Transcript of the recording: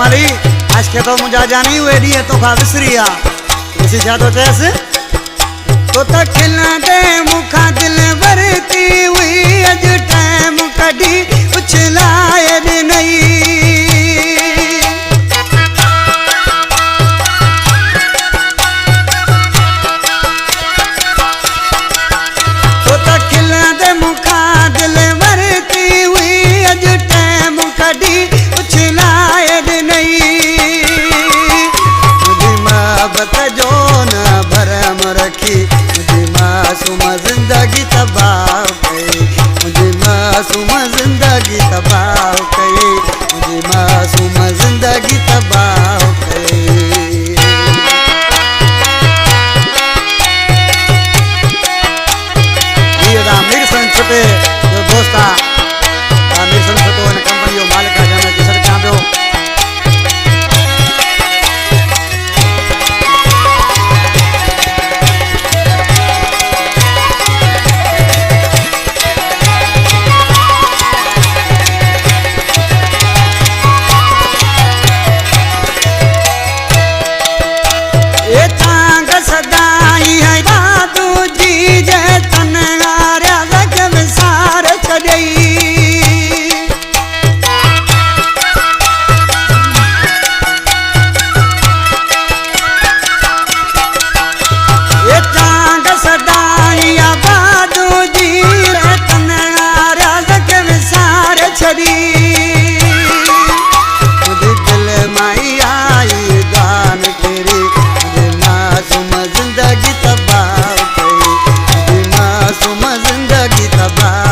वाली आज के तो मुझे जानी हुए दी है तो खा विसरिया इसी जा तो कैसे तो तक खिला दे मुखा दिल भरती हुई अज टाइम कड़ी उछलाए नहीं तो तक खिला दे मुखा दिल भरती हुई अज टाइम कड़ी उछलाए नहीं मुझे मोहब्बत जो न भरम रखी मुझे मासूम जिंदगी तबाह कई मुझे मासूम जिंदगी तबाह कई मुझे मासूम जिंदगी तबाह कई ये आमिर सन छुटे जो दोस्ता आमिर सन छुटो ने कंपनी जो मालिक जाने के सर क्या दो सदाई है बादू जी जय तन आर्या लग विसार छड़ई ये चांद सदाई बादू जी जय तन आर्या लग विसार छड़ी मुझे दिल माई आई गान तेरी मासूम जिंदगी तबाह कई मासूम जिंदगी तबाह